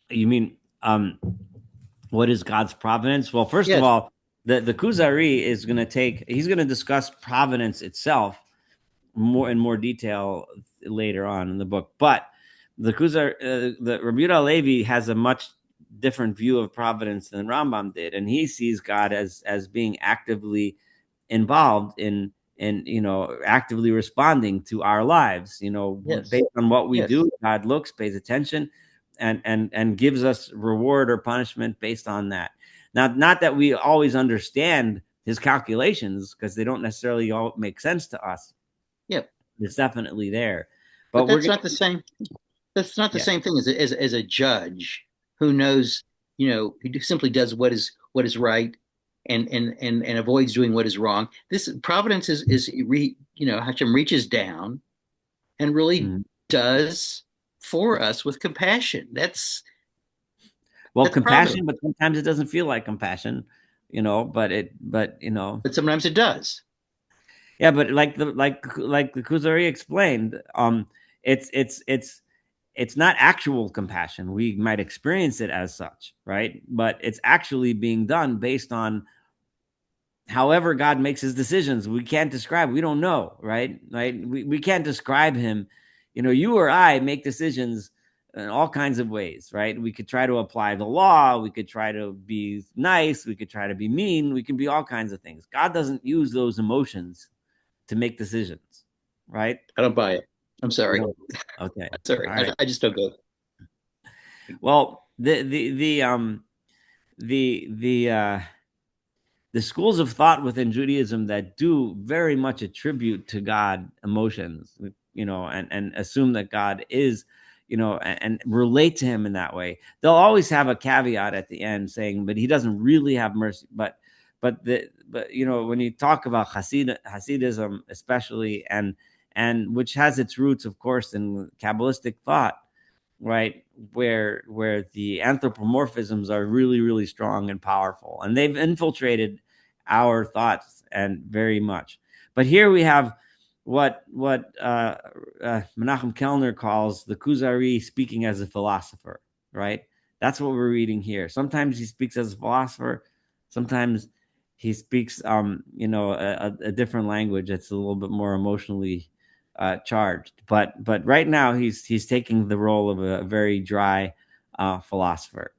You mean what is God's providence? Well, first of all, the Kuzari is going to he's going to discuss providence itself in more detail later on in the book. But the Rabbi Yehuda Halevi has a much different view of providence than Rambam did, and he sees God as being actively involved in actively responding to our lives. Based on what we do, God looks, pays attention, and gives us reward or punishment based on that. Now, not that we always understand his calculations, because they don't necessarily all make sense to us. Yeah, it's definitely there, but that's not the same. That's not the same thing as a judge who knows, he simply does what is right and avoids doing what is wrong. This providence Hashem reaches down and really does for us with compassion. That's compassion, providence. but sometimes it doesn't feel like compassion, but sometimes it does. Yeah, but like the Kuzari explained, it's not actual compassion. We might experience it as such, right? But it's actually being done based on however God makes his decisions. We can't describe. We don't know, right? We can't describe him. You or I make decisions in all kinds of ways, right? We could try to apply the law. We could try to be nice. We could try to be mean. We can be all kinds of things. God doesn't use those emotions to make decisions, right? I don't buy it. I'm sorry. Okay. Sorry. Right. I just don't go. Well, the schools of thought within Judaism that do very much attribute to God emotions, and assume that God is, and relate to him in that way, they'll always have a caveat at the end saying, but he doesn't really have mercy. But when you talk about Hasidism, especially, and which has its roots, of course, in Kabbalistic thought, right, where the anthropomorphisms are really, really strong and powerful, and they've infiltrated our thoughts and very much. But here we have what Menachem Kellner calls the Kuzari speaking as a philosopher, right? That's what we're reading here. Sometimes he speaks as a philosopher, sometimes he speaks a different language that's a little bit more emotionally charged. But right now he's taking the role of a very dry philosopher.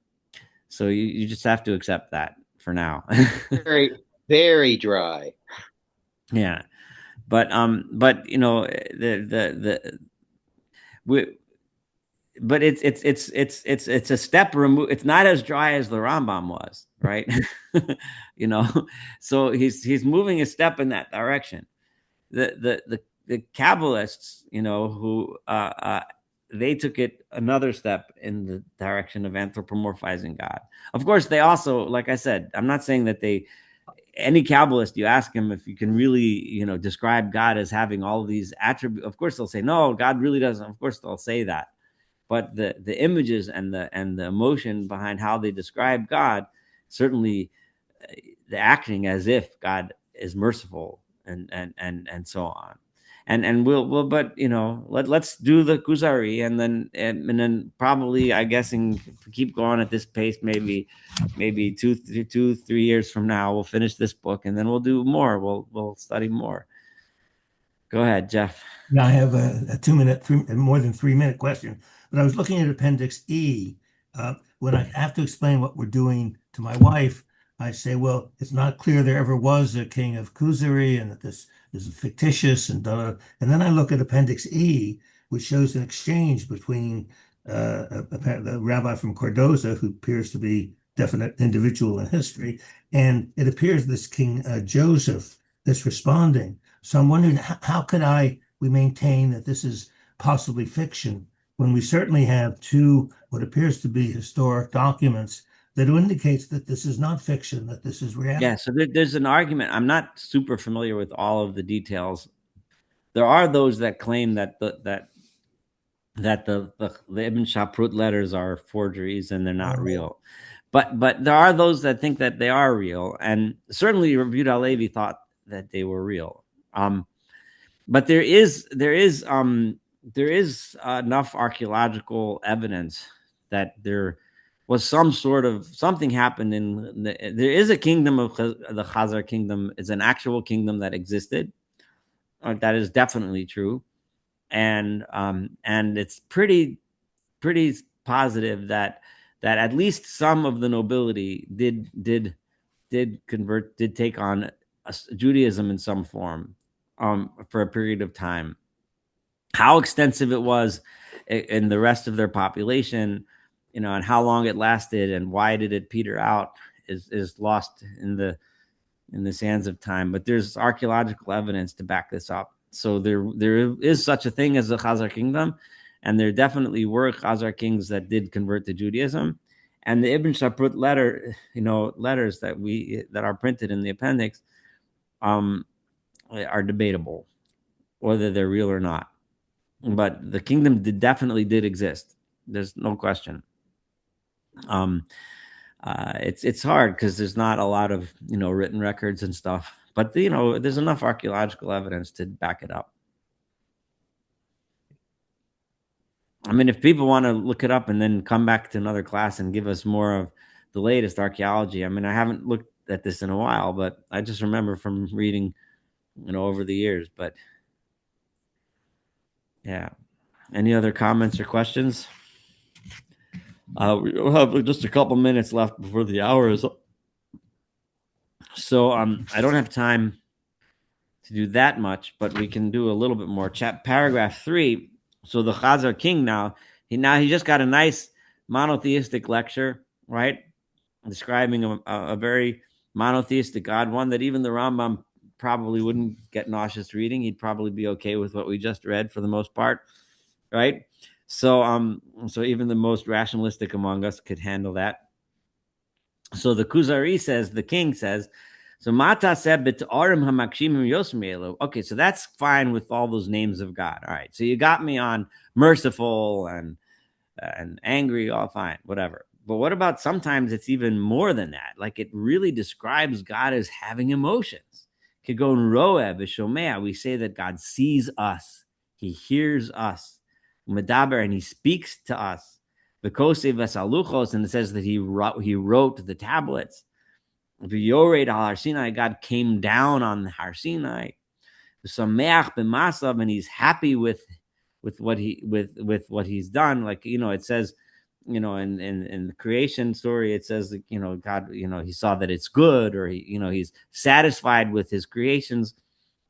So you just have to accept that for now. Very, very dry. Yeah. But it's a step removed. It's not as dry as the Rambam was, right? So he's moving a step in that direction. The Kabbalists, who they took it another step in the direction of anthropomorphizing God. Of course, they also, like I said, I'm not saying that any Kabbalist, you ask him if you can really, describe God as having all of these attributes. Of course, they'll say, no, God really doesn't. Of course, they'll say that. But the images and the emotion behind how they describe God, certainly the acting as if God is merciful and so on. And we'll but let's do the Kuzari, and then probably, I guessing, if we keep going at this pace, maybe 3 years from now we'll finish this book, and then we'll do more. We'll study more. Go ahead, Jeff. Now I have a 2 minute, more than 3 minute question, but I was looking at Appendix E. When I have to explain what we're doing to my wife, I say, well, it's not clear there ever was a king of Kuzari, and that this is fictitious, and then I look at Appendix E, which shows an exchange between the rabbi from Cordoza, who appears to be definite individual in history, and it appears this King Joseph that's responding. So I'm wondering, how could we maintain that this is possibly fiction when we certainly have two what appears to be historic documents that indicates that this is not fiction, that this is reality? Yeah, so there's an argument. I'm not super familiar with all of the details. There are those that claim that the Ibn Shaprut letters are forgeries and they're not real. But there are those that think that they are real, and certainly Rabbi Halevi thought that they were real. But there is enough archaeological evidence that there was something happened there is a kingdom of the Khazar kingdom. It's an actual kingdom that existed. That is definitely true, and it's pretty positive that at least some of the nobility did take on Judaism in some form for a period of time. How extensive it was in the rest of their population, and how long it lasted and why did it peter out is lost in the sands of time. But there's archaeological evidence to back this up. So there is such a thing as the Khazar kingdom, and there definitely were Khazar kings that did convert to Judaism. And the Ibn Shaprut letters that are printed in the appendix are debatable whether they're real or not. But the kingdom definitely did exist. There's no question. It's hard because there's not a lot of written records and stuff, but there's enough archaeological evidence to back it up. I mean, if people want to look it up and then come back to another class and give us more of the latest archaeology, I mean, I haven't looked at this in a while, but I just remember from reading over the years. But yeah, any other comments or questions? We'll have just a couple minutes left before the hour is up. So I don't have time to do that much, but we can do a little bit more. Paragraph 3. So the Khazar king he just got a nice monotheistic lecture, right? Describing a very monotheistic God, one that even the Rambam probably wouldn't get nauseous reading. He'd probably be okay with what we just read for the most part, right? So even the most rationalistic among us could handle that. So the Kuzari says, the king says, so Mata said, okay, so that's fine with all those names of God. All right, so you got me on merciful and angry, all fine, whatever. But what about sometimes it's even more than that? Like it really describes God as having emotions. We say that God sees us, He hears us, and He speaks to us. And it says that He wrote the tablets. God came down on the Har Sinai. And He's happy with what He's done. Like it says, in the creation story, it says that God, He saw that it's good, or He's satisfied with His creations,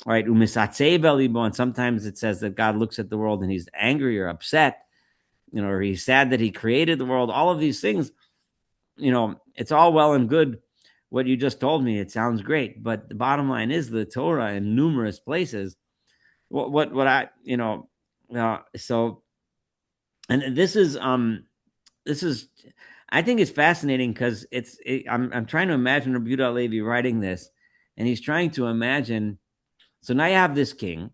right? And sometimes it says that God looks at the world and He's angry or upset, or He's sad that He created the world. All of these things, it's all well and good. What you just told me, it sounds great, but the bottom line is the Torah in numerous places. So And this is I think it's fascinating because I'm trying to imagine Rabbi Yehuda Levi writing this, and he's trying to imagine. So now you have this king.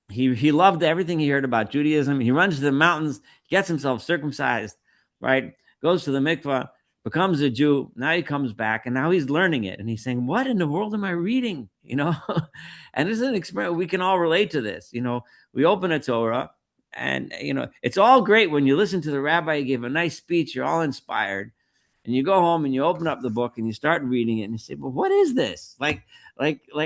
He loved everything he heard about Judaism. He runs to the mountains, gets himself circumcised, right? Goes to the mikvah, becomes a Jew. Now he comes back, and now he's learning it, and he's saying, "What in the world am I reading?" And this is an experience we can all relate to. This, we open a Torah, and it's all great when you listen to the rabbi give a nice speech. You're all inspired, and you go home and you open up the book and you start reading it, and you say, "Well, what is this? Like,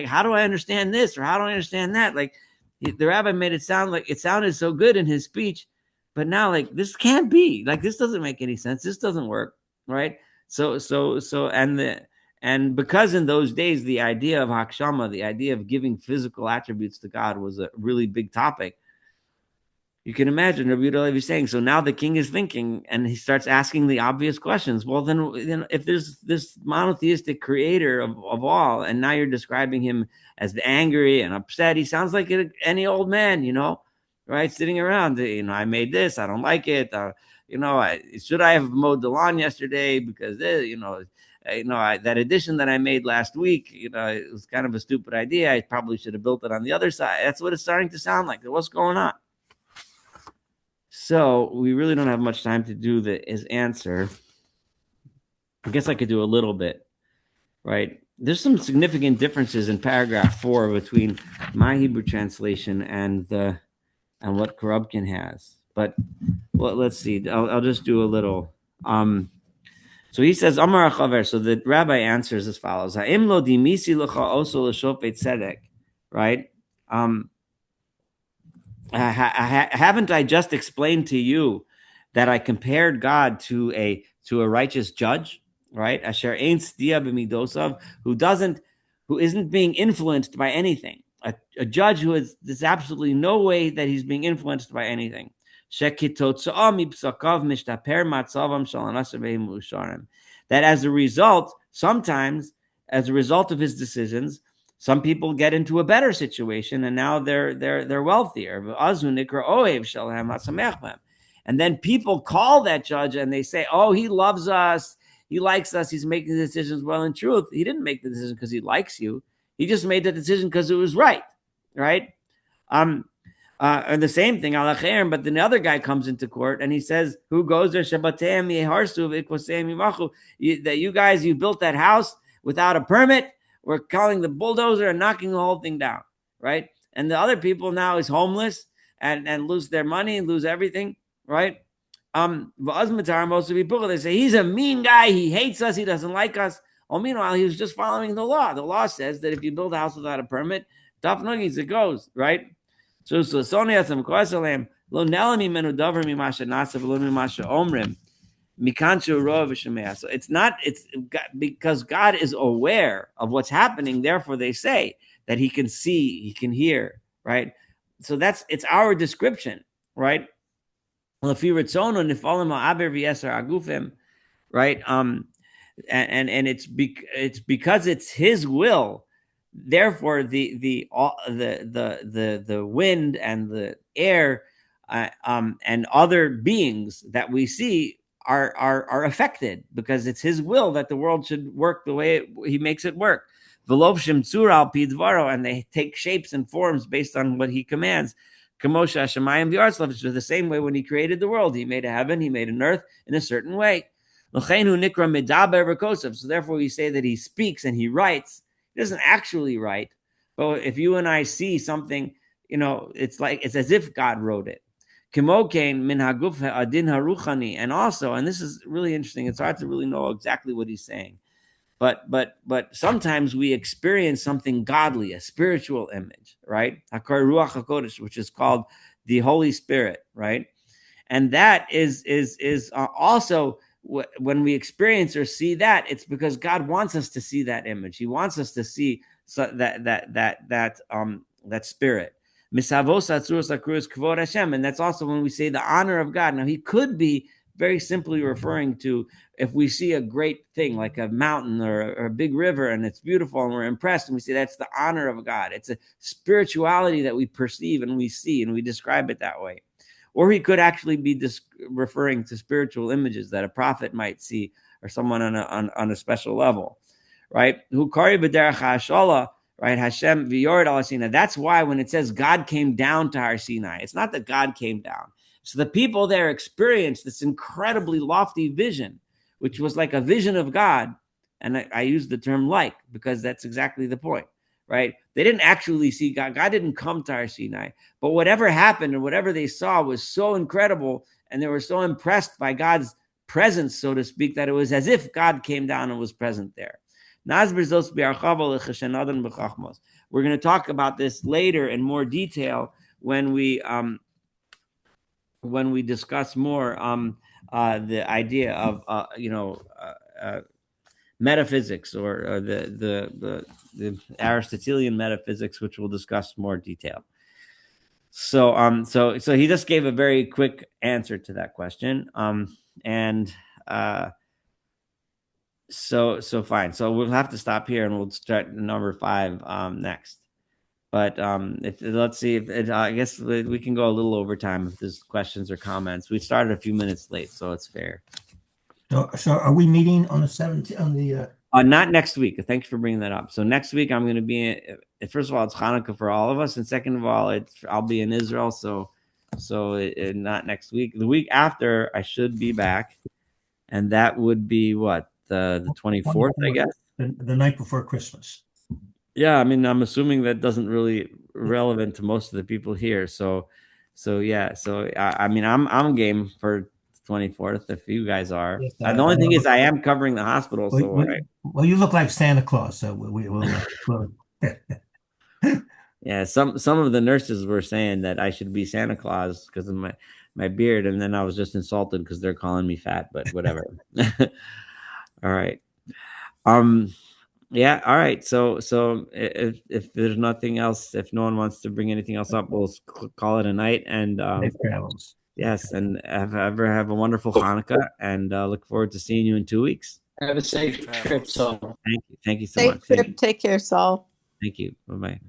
how do I understand this, or how do I understand that?" Like, the rabbi made it sound like it sounded so good in his speech, but now, like, this can't be, like, this doesn't make any sense. This doesn't work, right? And because in those days the idea of hakshama, the idea of giving physical attributes to God, was a really big topic. You can imagine Rabbi Yehuda Levi saying, so now the king is thinking, and he starts asking the obvious questions. Well, then if there's this monotheistic creator of all, and now you're describing him as angry and upset, he sounds like any old man, right? Sitting around, I made this, I don't like it. Should I have mowed the lawn yesterday? Because, that addition that I made last week, it was kind of a stupid idea. I probably should have built it on the other side. That's what it's starting to sound like. What's going on? So we really don't have much time to do his answer. I guess I could do a little bit, right? There's some significant differences in paragraph 4 between my Hebrew translation and what Korobkin has. But let's see. I'll just do a little. So he says, Amar Chaver. So the rabbi answers as follows: Ha'im lo dimisi lecha oso l'shofet tzedek, right? Haven't I just explained to you that I compared God to a righteous judge, right? Asher ein stia b'midosav, who isn't being influenced by anything. A judge there's absolutely no way that he's being influenced by anything. That as a result, sometimes as a result of his decisions, some people get into a better situation, and now they're wealthier. And then people call that judge and they say, "Oh, he loves us. He likes us. He's making decisions." Well, in truth, he didn't make the decision because he likes you. He just made the decision because it was right, right? And the same thing, but then the other guy comes into court and he says, "Who goes there? That you guys, you built that house without a permit. We're calling the bulldozer and knocking the whole thing down," right? And the other people now is homeless and lose their money and lose everything, right? They say he's a mean guy. He hates us. He doesn't like us. Well, meanwhile, he was just following the law. The law says that if you build a house without a permit, tough nuggets, it goes, right? So Sonia some kwasalem lo nelami menu davar mimasha nasa v'lo mimasha omrim. So it's because God is aware of what's happening. Therefore, they say that he can see, he can hear, right? So it's our description, right? Right? And it's because it's his will. Therefore, the wind and the air and other beings that we see are affected, because it's his will that the world should work the way he makes it work. And they take shapes and forms based on what he commands. The same way when he created the world, he made a heaven, he made an earth in a certain way. So therefore we say that he speaks and he writes. He doesn't actually write, but if you and I see something, it's as if God wrote it. And also, and this is really interesting, it's hard to really know exactly what he's saying, but sometimes we experience something godly, a spiritual image, right? Which is called the Holy Spirit, right? And that is also when we experience or see that, it's because God wants us to see that image. He wants us to see that spirit. And that's also when we say the honor of God. Now, he could be very simply referring to if we see a great thing like a mountain or a big river and it's beautiful and we're impressed and we say that's the honor of God. It's a spirituality that we perceive and we see and we describe it that way. or he could actually be referring to spiritual images that a prophet might see, or someone on a special level, right? Who kari b'derech ha'ashala, right? Hashem v'yored al Sinai. That's why when it says God came down to Har Sinai, it's not that God came down. So the people there experienced this incredibly lofty vision, which was like a vision of God. And I use the term like, because that's exactly the point, right? They didn't actually see God. God didn't come to Har Sinai, but whatever happened and whatever they saw was so incredible, and they were so impressed by God's presence, so to speak, that it was as if God came down and was present there. We're going to talk about this later in more detail when we discuss more the idea of metaphysics, or the Aristotelian metaphysics, which we'll discuss more detail. So he just gave a very quick answer to that question. So fine. So we'll have to stop here, and we'll start number 5 next. But let's see if I guess we can go a little over time if there's questions or comments. We started a few minutes late, so it's fair. So are we meeting on the 17th on the? Not next week. Thanks for bringing that up. So next week I'm going to be. First of all, it's Hanukkah for all of us, and second of all, I'll be in Israel. So not next week. The week after, I should be back, and that would be what, the 24th, I guess. The night before Christmas. Yeah, I mean, I'm assuming that doesn't really relevant to most of the people here. So yeah. So I mean, I'm game for 24th if you guys are. Yes, the only thing is I am covering the hospital. Well, you look like Santa Claus, so we'll yeah, some of the nurses were saying that I should be Santa Claus because of my beard, and then I was just insulted because they're calling me fat, but whatever. All right. Yeah, all right. So if there's nothing else, if no one wants to bring anything else up, we'll call it a night. And safe travels. Yes, and have a wonderful Hanukkah, and look forward to seeing you in 2 weeks. Have a safe trip, Saul. Thank you so much. Safe trip. Take care, Saul. Thank you. Bye-bye.